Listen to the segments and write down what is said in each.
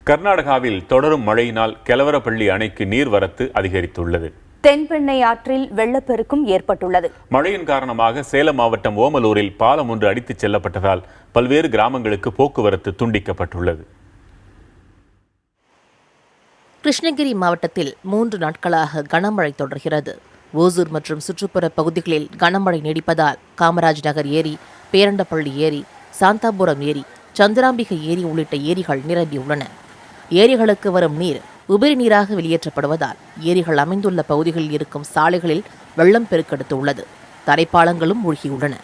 கர்நாடகாவில் தொடரும் மழையினால் கெலவரப்பள்ளி அணைக்கு நீர்வரத்து அதிகரித்துள்ளது. தென்பெண்ணை ஆற்றில் வெள்ளப்பெருக்கும் ஏற்பட்டுள்ளது. மழையின் காரணமாக சேலம் மாவட்டம் ஓமலூரில் பாலம் ஒன்று அடித்துச் செல்லப்பட்டதால் பல்வேறு கிராமங்களுக்கு போக்குவரத்து துண்டிக்கப்பட்டுள்ளது. கிருஷ்ணகிரி மாவட்டத்தில் 3 நாட்களாக கனமழை தொடர்கிறது. ஓசூர் மற்றும் சுற்றுப்புற பகுதிகளில் கனமழை நீடிப்பதால் காமராஜ் நகர் ஏரி, பேரண்டப்பள்ளி ஏரி, சாந்தாபுரம் ஏரி, சந்திராம்பிகை ஏரி உள்ளிட்ட ஏரிகள் நிரம்பியுள்ளன. ஏரிகளுக்கு வரும் நீர் உபரி நீராக வெளியேற்றப்படுவதால் ஏரிகள் அமைந்துள்ள பகுதிகளில் இருக்கும் சாலைகளில் வெள்ளம் பெருக்கெடுத்துள்ளது. தரைப்பாலங்களும் மூழ்கியுள்ளன.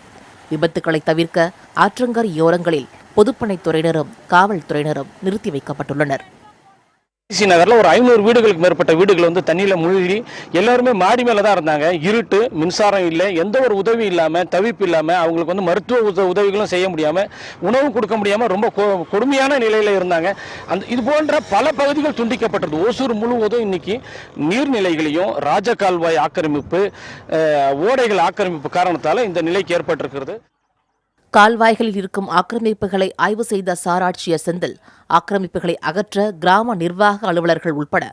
விபத்துக்களை தவிர்க்க ஆற்றங்கரையோரங்களில் பொதுப்பணித்துறையினரும் காவல்துறையினரும் நிறுத்தி வைக்கப்பட்டுள்ளனர். நகர்ல ஒரு 500 வீடுகளுக்கு மேற்பட்ட வீடுகள் வந்து தண்ணியில மூழ்கி எல்லாருமே மாடி மேல தான் இருந்தாங்க. இருட்டு, மின்சாரம் இல்லை, எந்த ஒரு உதவி இல்லாம, தவிப்பு இல்லாம, அவங்களுக்கு வந்து மருத்துவ உதவிகளும் செய்ய முடியாம, உணவு கொடுக்க முடியாம ரொம்ப கொடுமையான நிலையில இருந்தாங்க. இது போன்ற பல பகுதிகள் துண்டிக்கப்பட்டது. ஓசூர் முழுவதும் இன்னைக்கு நீர்நிலைகளையும் ராஜகால்வாய் ஆக்கிரமிப்பு, ஓடைகள் ஆக்கிரமிப்பு காரணத்தால இந்த நிலைக்கு ஏற்பட்டிருக்கிறது. கால்வாய்களில் இருக்கும் ஆக்கிரமிப்புகளை ஆய்வு செய்த சார் ஆட்சியர் செந்தில், ஆக்கிரமிப்புகளை அகற்ற கிராம நிர்வாக அலுவலர்கள் உட்பட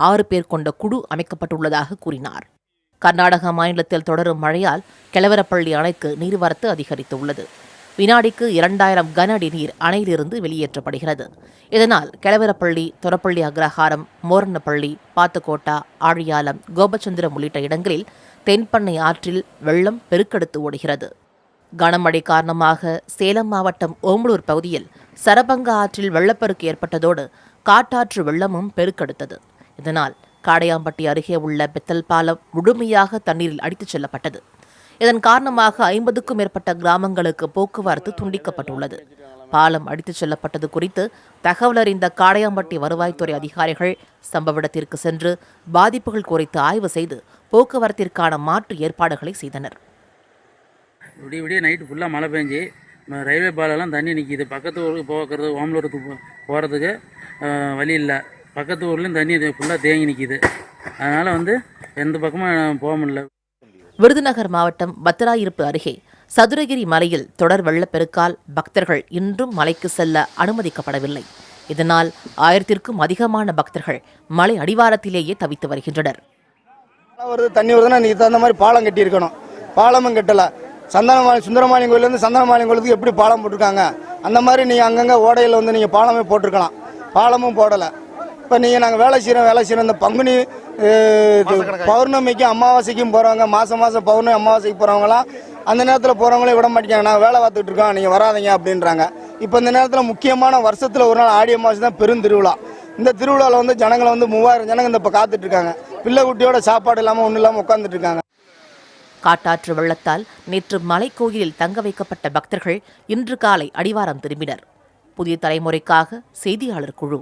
6 பேர் கொண்ட குழு அமைக்கப்பட்டுள்ளதாக கூறினார். கர்நாடக மாநிலத்தில் தொடரும் மழையால் கெலவரப்பள்ளி அணைக்கு நீர்வரத்து அதிகரித்துள்ளது. வினாடிக்கு 2000 கன அடி நீர் அணையிலிருந்து வெளியேற்றப்படுகிறது. இதனால் கெலவரப்பள்ளி, தொரப்பள்ளி அக்ரஹாரம், மோரனப்பள்ளி, பாத்துக்கோட்டா, ஆழியாலம், கோபச்சந்திரம் உள்ளிட்ட இடங்களில் தென்பெண்ணை ஆற்றில் வெள்ளம் பெருக்கெடுத்து ஓடுகிறது. கனமழை காரணமாக சேலம் மாவட்டம் ஓமலூர் பகுதியில் சரபங்க ஆற்றில் வெள்ளப்பெருக்கு ஏற்பட்டதோடு காட்டாற்று வெள்ளமும் பெருக்கெடுத்தது. இதனால் காடையாம்பட்டி அருகே உள்ள பெத்தல் பாலம் முழுமையாக தண்ணீரில் அடித்துச் செல்லப்பட்டது. இதன் காரணமாக 50க்கும் மேற்பட்ட கிராமங்களுக்கு போக்குவரத்து துண்டிக்கப்பட்டுள்ளது. பாலம் அடித்துச் செல்லப்பட்டது குறித்து தகவல் அறிந்த காடையாம்பட்டி வருவாய்த்துறை அதிகாரிகள் சம்பவ இடத்திற்கு சென்று பாதிப்புகள் குறித்து ஆய்வு செய்து போக்குவரத்திற்கான மாற்று ஏற்பாடுகளை செய்தனர். விடிய நைட்டு ஃபுல்லாக மழை பெஞ்சு ரயில்வே பாலெல்லாம் தண்ணி நிற்கிது. பக்கத்து ஊருக்கு போகிறது, ஓமலூருக்கு போகிறதுக்கு வழி இல்லை. பக்கத்து ஊர்லேயும் தண்ணி ஃபுல்லாக தேங்கி நிற்கிது. அதனால் வந்து எந்த பக்கமும் போக முடியல. விருதுநகர் மாவட்டம் பத்திராயிருப்பு அருகே சதுரகிரி மலையில் தொடர் வெள்ளப்பெருக்கால் பக்தர்கள் இன்றும் மலைக்கு செல்ல அனுமதிக்கப்படவில்லை. இதனால் 1000க்கும் அதிகமான பக்தர்கள் மலை அடிவாரத்திலேயே தவித்து வருகின்றனர். தண்ணி வருதுன்னா நீங்க தகுந்த மாதிரி பாலம் கட்டி இருக்கணும். பாலமும் கட்டல. சுந்தரமாலியம் கோயிலேருந்து சந்தனமாலியம் கோயிலுக்கு எப்படி பாலம் போட்டிருக்காங்க, அந்த மாதிரி நீங்கள் அங்கங்கே ஓடையில் வந்து நீங்கள் பாலமே போட்டிருக்கலாம். பாலமும் போடலை. இப்போ நீங்கள் நாங்கள் வேலை செய்கிறோம். இந்த பங்குனி பௌர்ணமிக்கும் அமாவாசைக்கும் போகிறவங்க, மாதம் பௌர்ணமி அமாவாசைக்கு போகிறவங்களாம் அந்த நேரத்தில் போகிறவங்களே விட மாட்டேங்காங்க. நாங்கள் வேலை பார்த்துட்டு இருக்கோம், நீங்கள் வராதிங்க அப்படின்றாங்க. இப்போ இந்த நேரத்தில் முக்கியமான வருஷத்தில் ஒரு நாள் ஆடி அமாவாசை தான் பெரும் திருவிழா. இந்த திருவிழாவில் வந்து ஜனங்களை வந்து 3000 ஜனங்க இந்த இப்போ காத்துட்டு இருக்காங்க. பிள்ளை குட்டியோட சாப்பாடு இல்லாமல் ஒன்றும் இல்லாமல் உட்காந்துட்டு இருக்காங்க. காட்டாற்று வெள்ளத்தால் நேற்று மலைக்கோயிலில் தங்க வைக்கப்பட்ட பக்தர்கள் இன்று காலை அடிவாரம் திரும்பினர். புதிய தலைமுறைக்காக செய்தியாளர் குழு.